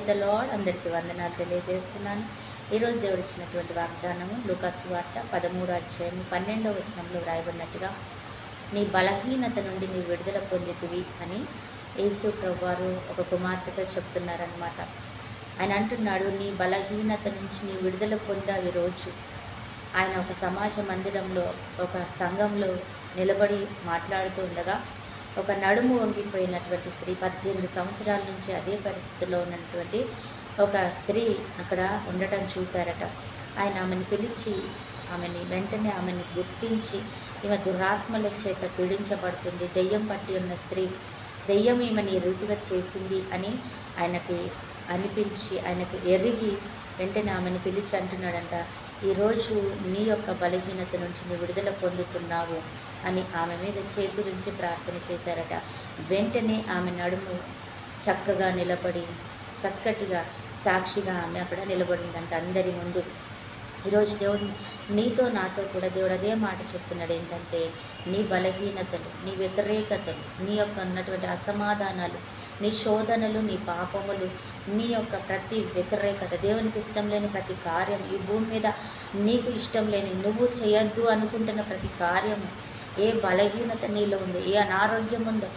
Praise the lord. అందరికీ వందనాలు తెలియజేస్తున్నాను. ఈరోజు దేవుడు ఇచ్చినటువంటి వాగ్దానము లూకాసు సువార్త 13వ అధ్యాయం 12వ వచనంలో వ్రాయబడినట్టుగా, నీ బలహీనత నుండి నీ విడుదల పొందితివి అని యేసు ప్రభువారు ఒక కుమార్తెతో చెప్తున్నారనమాట. ఆయన అంటున్నాడు, నీ బలహీనత నుంచి నీ విడుదల పొందావి రోజు. ఆయన ఒక సమాజ మందిరంలో ఒక సంఘంలో నిలబడి మాట్లాడుతూ ఉండగా, ఒక నడుము వంగిపోయినటువంటి స్త్రీ 18 సంవత్సరాల నుంచి అదే పరిస్థితిలో ఉన్నటువంటి ఒక స్త్రీ అక్కడ ఉండటం చూశారట. ఆయన ఆమెను పిలిచి వెంటనే ఆమెని గుర్తించి, ఈమె దురాత్మల చేత పీడించబడుతుంది, దెయ్యం పట్టి ఉన్న స్త్రీ, దెయ్యం ఈమెని ఈ రీతిగా చేసింది అని ఆయనకి అనిపించి, ఆయనకు ఎరిగి వెంటనే ఆమెను పిలిచి అంటున్నాడంట, ఈరోజు నీ యొక్క బలహీనత నుంచి నీ విడుదల పొందుతున్నావు అని ఆమె మీద చేతులుంచి ప్రార్థన చేశారట. వెంటనే ఆమె నడుము చక్కగా నిలబడి చక్కటిగా సాక్షిగా ఆమె అక్కడ నిలబడిందంట అందరి ముందు. ఈరోజు దేవుడు నీతో నాతో కూడా దేవుడు అదే మాట చెప్తున్నాడు, ఏంటంటే నీ బలహీనతలు, నీ వ్యతిరేకతలు, నీ యొక్క ఉన్నటువంటి అసమాధానాలు, నీ శోధనలు, నీ పాపములు, నీ యొక్క ప్రతి వ్యతిరేకత, దేవునికి ఇష్టం లేని ప్రతి కార్యం, ఈ భూమి మీద నీకు ఇష్టం లేని, నువ్వు చేయొద్దు అనుకుంటున్న ప్రతి కార్యము, ఏ బలహీనత నీలో ఉందో, ఏ అనారోగ్యం ఉందో,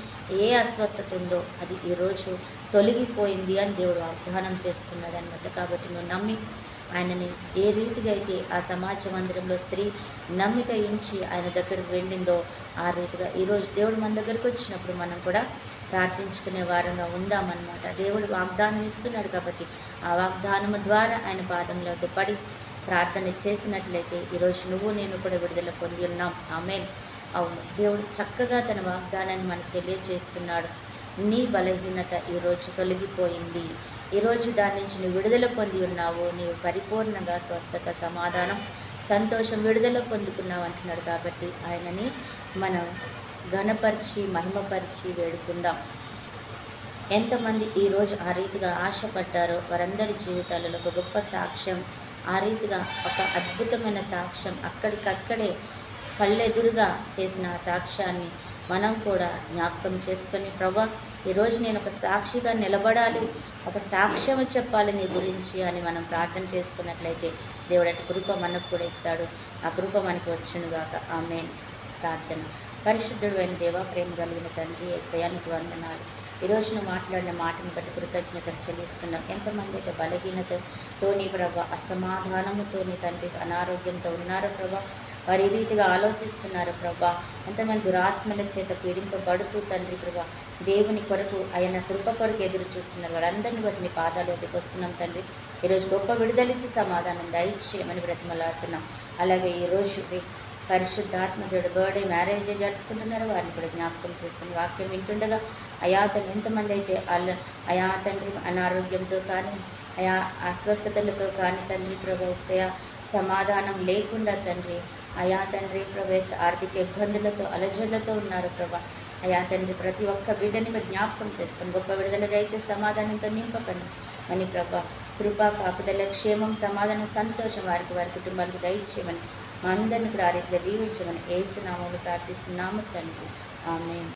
ఏ అస్వస్థత ఉందో అది ఈరోజు తొలగిపోయింది అని దేవుడు వాగ్దానం చేస్తున్నాడు అనమాట. కాబట్టి నువ్వు నమ్మి ఆయనని ఏ రీతిగా అయితే ఆ సమాజ మందిరంలో స్త్రీ నమ్మిక ఉంచి ఆయన దగ్గరికి వెళ్ళిందో ఆ రీతిగా ఈరోజు దేవుడు మన దగ్గరికి వచ్చినప్పుడు మనం కూడా ప్రార్థించుకునే వారంగా ఉందామన్నమాట. దేవుడు వాగ్దానం ఇస్తున్నాడు కాబట్టి ఆ వాగ్దానము ద్వారా ఆయన పాదంలో పడి ప్రార్థన చేసినట్లయితే ఈరోజు నువ్వు నేను కూడా విడుదల పొంది ఉన్నాం. ఆమేన్. అవును, దేవుడు చక్కగా తన వాగ్దానాన్ని మనకు తెలియజేస్తున్నాడు. నీ బలహీనత ఈరోజు తొలగిపోయింది, ఈరోజు దాని నుంచి నువ్వు విడుదల పొంది ఉన్నావు, నీవు పరిపూర్ణంగా స్వస్థత, సమాధానం, సంతోషం, విడుదల పొందుకున్నావు అంటున్నాడు. కాబట్టి ఆయనని మనం ఘనపరిచి మహిమపరిచి వేడుకుందాం. ఎంతమంది ఈరోజు ఆ రీతిగా ఆశపడ్డారో వారందరి జీవితాలలో ఒక గొప్ప సాక్ష్యం, ఆ రీతిగా ఒక అద్భుతమైన సాక్ష్యం అక్కడికక్కడే కళ్ళెదురుగా చేసిన ఆ సాక్ష్యాన్ని మనం కూడా జ్ఞాపకం చేసుకొని, ప్రభా ఈరోజు నేను ఒక సాక్షిగా నిలబడాలి, ఒక సాక్ష్యం చెప్పాలి నీ గురించి అని మనం ప్రార్థన చేసుకున్నట్లయితే దేవుడు అటు కృప మనకు కూడా ఇస్తాడు. ఆ కృప మనకు వచ్చునుగాక. ఆమేన్. ప్రార్థన. పరిశుద్ధుడు అయిన దేవా, ప్రేమ కలిగిన తండ్రి, యేసయ్యానికి వందనాలు. ఈరోజు నువ్వు మాట్లాడిన మాటను బట్టి కృతజ్ఞతలు చెల్లిస్తున్నాం. ఎంతమంది అయితే బలహీనతతోని ప్రభా, అసమాధానముతోని తండ్రి అనారోగ్యంతో ఉన్నారో ప్రభా, వారి ఈ రీతిగా ఆలోచిస్తున్నారు ప్రభా. ఎంతమంది దురాత్మల చేత పీడింపబడుతూ తండ్రి ప్రభా దేవుని కొరకు ఆయన కృప కొరకు ఎదురు చూస్తున్నారు. వారందరిని బట్టి నీ పాదాలు వద్దకు వస్తున్నాం తండ్రి. ఈరోజు గొప్ప విడుదలిచ్చి సమాధానం దయచేయమని బ్రతిమలాడుతున్నాం. అలాగే ఈరోజు పరిశుద్ధాత్మ దేవుడు బర్త్డే, మ్యారేజ్ డే జరుపుకుంటున్నారు, వారిని కూడా జ్ఞాపకం చేసుకుని వాక్యం వింటుండగా అయా తండ్రి ఎంతమంది అయితే అయా తండ్రి అనారోగ్యంతో కానీ, అయా అస్వస్థతలతో కానీ తండ్రి ప్రవేశ సమాధానం లేకుండా తండ్రి, అయా తండ్రి ప్రవేశ ఆర్థిక ఇబ్బందులతో అలజడులతో ఉన్నారు ప్రభా. అయా తండ్రి ప్రతి ఒక్క బిడ్డని మీరు జ్ఞాపకం చేసుకొని గొప్ప విడుదల దయచేసి సమాధానంతో నింపకండి అని ప్రభా. కృపా, కాపుదల, క్షేమం, సమాధానం, సంతోషం వారికి వారి కుటుంబాలకు దయచేయమని, మా అందరిని కూడా ఆ రీతిగా దీవించమని యేసు నామములో ప్రార్థిస్తున్నాము తండ్రి. ఆమేన్.